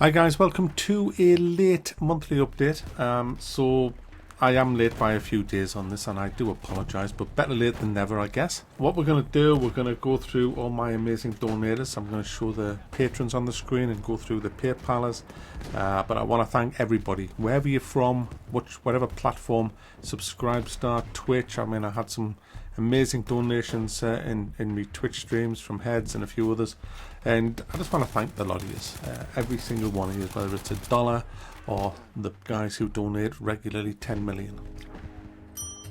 Hi guys, welcome to a late monthly update. So I am late by a few days on this and I do apologise, but better late than never, I guess. What we're going to do, we're going to go through all my amazing donators. I'm going to show the patrons on the screen and go through the PayPalers. But I want to thank everybody, wherever you're from, whatever platform, Subscribestar, Twitch. I mean, I had some amazing donations in my Twitch streams from Heads and a few others, and I just want to thank the lot of you, every single one of you, whether it's $1 or the guys who donate regularly 10 million.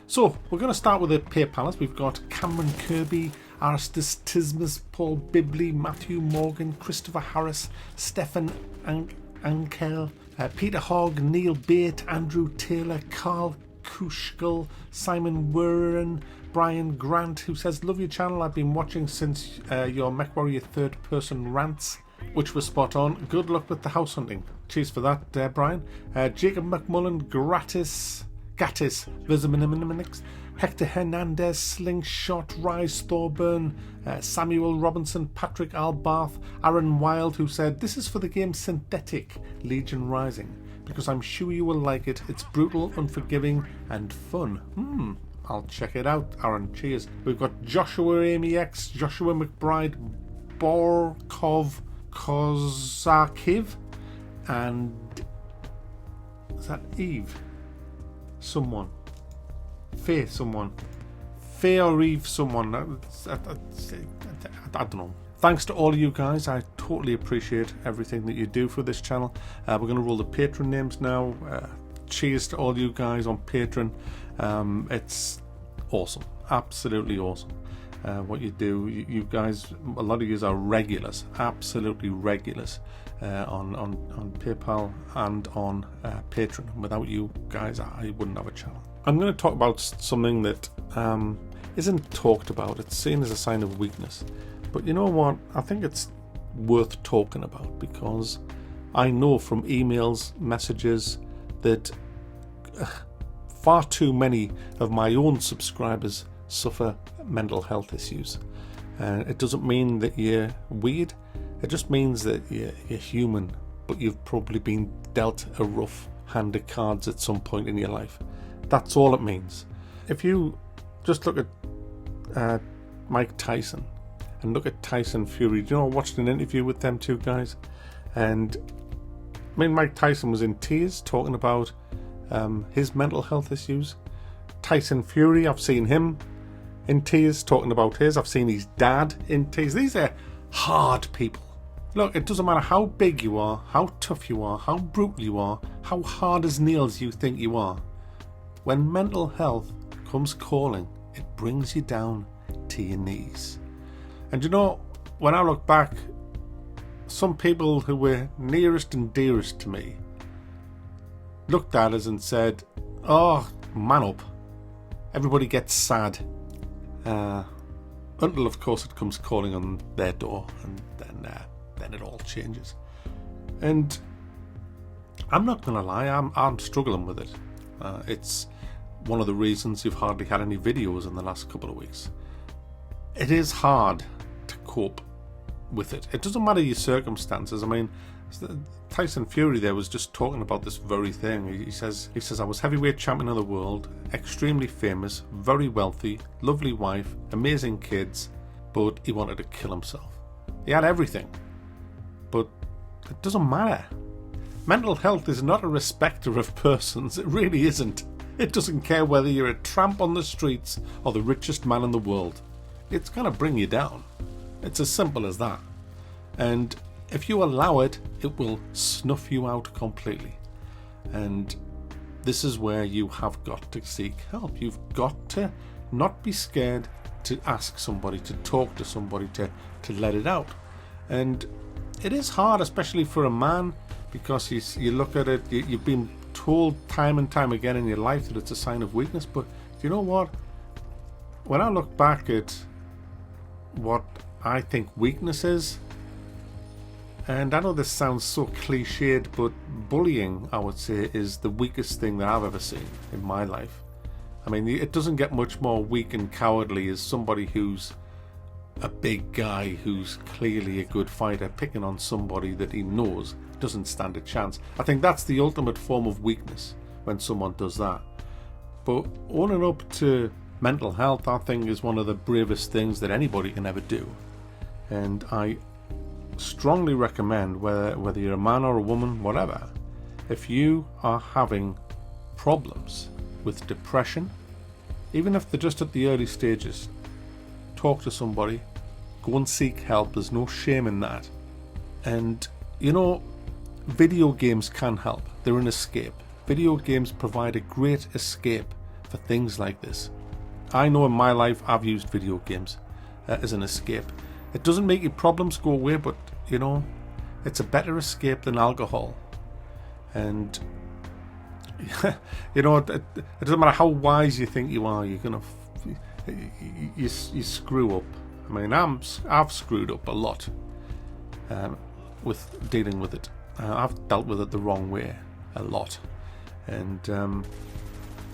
So we're going to start with the PayPalers. We've got Cameron Kirby, Aristus Tismus, Paul Bibley, Matthew Morgan, Christopher Harris, Stefan Ankel, Peter Hogg, Neil Bate, Andrew Taylor, Carl Kushkel, Simon Werren, Brian Grant, who says, love your channel, I've been watching since your MechWarrior third person rants, which was spot on. Good luck with the house hunting. Cheers for that, Brian. Jacob McMullen, Gattis, Viziminiminiminix, Hector Hernandez, Slingshot, Rise Thorburn, Samuel Robinson, Patrick Albarth, Aaron Wild, who said, this is for the game Synthetic Legion Rising, because I'm sure you will like it. It's brutal, unforgiving, and fun. I'll check it out, Aaron. Cheers. We've got Joshua Amy X, Joshua McBride, Borkov Kozakiv, and is that Eve? Someone. Faye or Eve someone. I don't know. Thanks to all of you guys. I totally appreciate everything that you do for this channel. We're going to roll the patron names now. Cheers to all you guys on Patreon. It's awesome, absolutely awesome what you do. You guys, a lot of you are regulars, absolutely regulars on PayPal and on Patreon. Without you guys, I wouldn't have a channel. I'm going to talk about something that isn't talked about. It's seen as a sign of weakness, but you know what? I think it's worth talking about, because I know from emails, messages, that far too many of my own subscribers suffer mental health issues. It doesn't mean that you're weird, it just means that you're human, but you've probably been dealt a rough hand of cards at some point in your life. That's all it means. If you just look at Mike Tyson and look at Tyson Fury, I watched an interview with them two guys, and I mean, Mike Tyson was in tears talking about his mental health issues. Tyson Fury, I've seen him in tears talking about his. I've seen his dad in tears. These are hard people. Look, it doesn't matter how big you are, how tough you are, how brutal you are, how hard as nails you think you are. When mental health comes calling, it brings you down to your knees. And when I look back, some people who were nearest and dearest to me looked at us and said, oh, man up. Everybody gets sad. Until, of course, it comes calling on their door, and then it all changes. And I'm not going to lie, I'm struggling with it. It's one of the reasons you've hardly had any videos in the last couple of weeks. It is hard to cope with it. It doesn't matter your circumstances. I mean, Tyson Fury there was just talking about this very thing. He says I was heavyweight champion of the world, extremely famous, very wealthy, lovely wife, amazing kids, but he wanted to kill himself. He had everything, but it doesn't matter. Mental health is not a respecter of persons. It really isn't. It doesn't care whether you're a tramp on the streets or the richest man in the world. It's going to bring you down. It's as simple as that. And if you allow it, it will snuff you out completely. And this is where you have got to seek help. You've got to not be scared to ask somebody, to talk to somebody, to let it out. And it is hard, especially for a man, because you look at it, you've been told time and time again in your life that it's a sign of weakness. But you know what? When I look back at what I think weakness is, and I know this sounds so cliched, but bullying, I would say, is the weakest thing that I've ever seen in my life. I mean, it doesn't get much more weak and cowardly as somebody who's a big guy who's clearly a good fighter picking on somebody that he knows doesn't stand a chance. I think that's the ultimate form of weakness when someone does that. But owning up to mental health, I think, is one of the bravest things that anybody can ever do. And I strongly recommend, whether you're a man or a woman, whatever, if you are having problems with depression, even if they're just at the early stages, talk to somebody, go and seek help. There's no shame in that. And you know, video games can help. They're an escape. Video games provide a great escape for things like this. I know in my life I've used video games as an escape. It doesn't make your problems go away, but you know, it's a better escape than alcohol. And you know, it doesn't matter how wise you think you are, you're gonna you screw up. I mean, I've screwed up a lot with dealing with it. I've dealt with it the wrong way a lot, and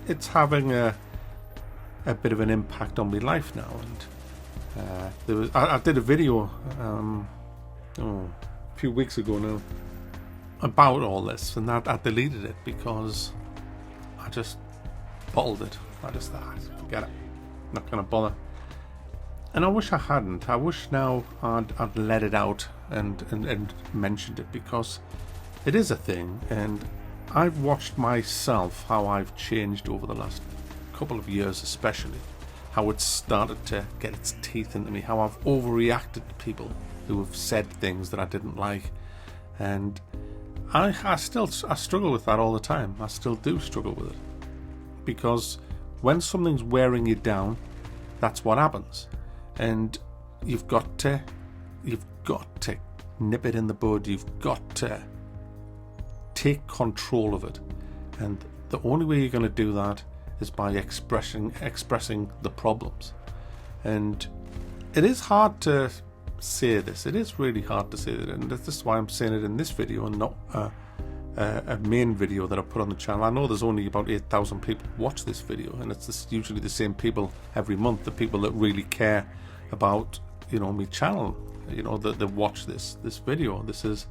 it's having a bit of an impact on my life now. And I did a video a few weeks ago now about all this, and I deleted it because I just bottled it. I just thought, forget it, not gonna bother. And I wish I hadn't. I wish now I'd let it out and mentioned it, because it is a thing, and I've watched myself how I've changed over the last couple of years, especially how it's started to get its teeth into me, how I've overreacted to people who have said things that I didn't like. And I struggle with that all the time. I still do struggle with it, because when something's wearing you down, that's what happens. And you've got to nip it in the bud. You've got to take control of it, and the only way you're going to do that is by expressing the problems. And it is hard to say this. It is really hard to say that, and this is why I'm saying it in this video and not a main video that I put on the channel. I know there's only about 8,000 people watch this video, and it's usually the same people every month, the people that really care about, you know, my channel, you know, that watch this video. This is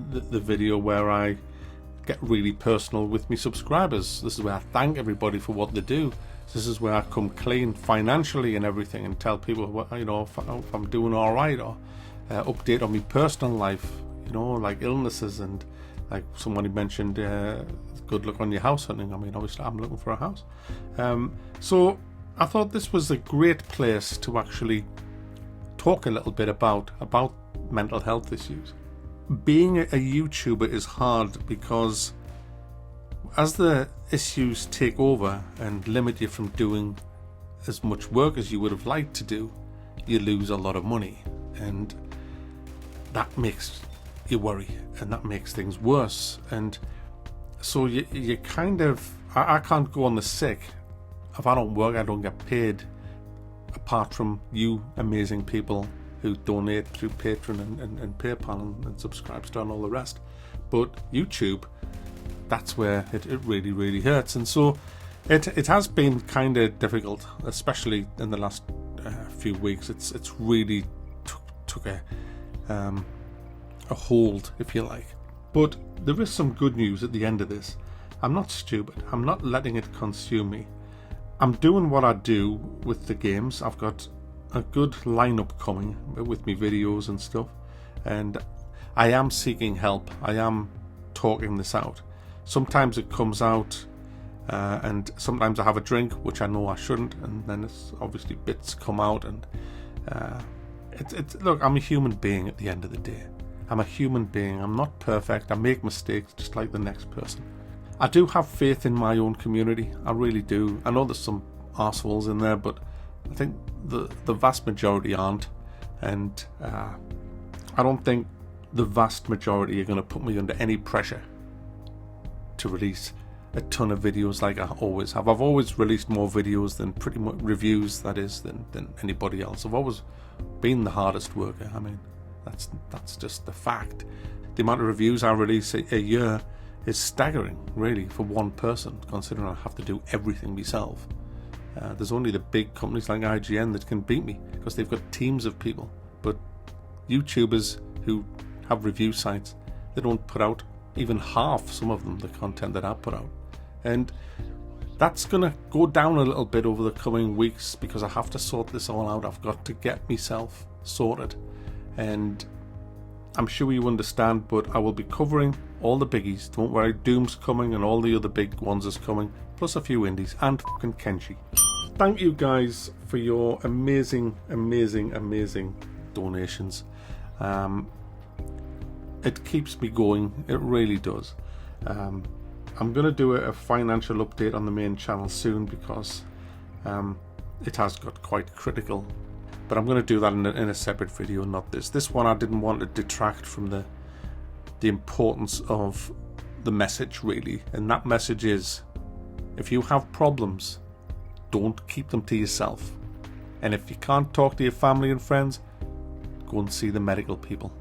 the video where I get really personal with my subscribers. This is where I thank everybody for what they do. This is where I come clean financially and everything, and tell people what, you know, if I'm doing all right, or update on my personal life, you know, like illnesses, and like somebody mentioned, good luck on your house hunting. I mean, obviously I'm looking for a house. So I thought this was a great place to actually talk a little bit about mental health issues. Being a YouTuber is hard, because as the issues take over and limit you from doing as much work as you would have liked to do, you lose a lot of money, and that makes you worry, and that makes things worse. And so you kind of, I can't go on the sick. If I don't work, I don't get paid, apart from you amazing people who donate through Patreon and PayPal and Subscribestar and all the rest. But YouTube, that's where it really, really hurts. And so it has been kind of difficult, especially in the last few weeks. It's really took a hold, if you like. But there is some good news at the end of this. I'm not stupid. I'm not letting it consume me. I'm doing what I do with the games. I've got a good lineup coming with me videos and stuff, and I am seeking help. I am talking this out. Sometimes it comes out, and sometimes I have a drink, which I know I shouldn't, and then it's obviously bits come out, and look, I'm a human being at the end of the day. I'm a human being. I'm not perfect. I make mistakes just like the next person. I do have faith in my own community. I really do. I know there's some arseholes in there, but I think the vast majority aren't. And I don't think the vast majority are going to put me under any pressure to release a ton of videos like I always have. I've always released more videos than pretty much reviews, that is, than anybody else. I've always been the hardest worker. I mean, that's just the fact. The amount of reviews I release a year is staggering, really, for one person, considering I have to do everything myself. There's only the big companies like IGN that can beat me, because they've got teams of people. But YouTubers who have review sites, they don't put out even half, some of them, the content that I put out. And that's going to go down a little bit over the coming weeks because I have to sort this all out. I've got to get myself sorted. And I'm sure you understand, but I will be covering all the biggies. Don't worry, Doom's coming and all the other big ones is coming, plus a few indies and fucking Kenshi. Thank you guys for your amazing donations. It keeps me going, it really does. I'm going to do a financial update on the main channel soon because it has got quite critical, but I'm going to do that in a separate video, not this. This one I didn't want to detract from the importance of the message, really, and that message is, if you have problems, don't keep them to yourself, and if you can't talk to your family and friends, go and see the medical people.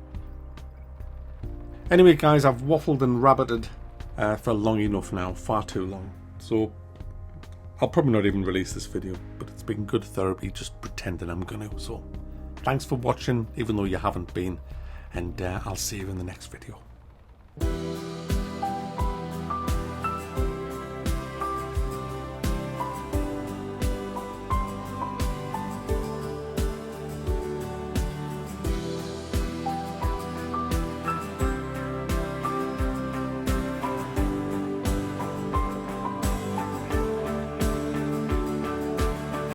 Anyway guys, I've waffled and rabbited for long enough now, far too long, so I'll probably not even release this video, but it's been good therapy just pretending I'm gonna. So thanks for watching, even though you haven't been, and I'll see you in the next video.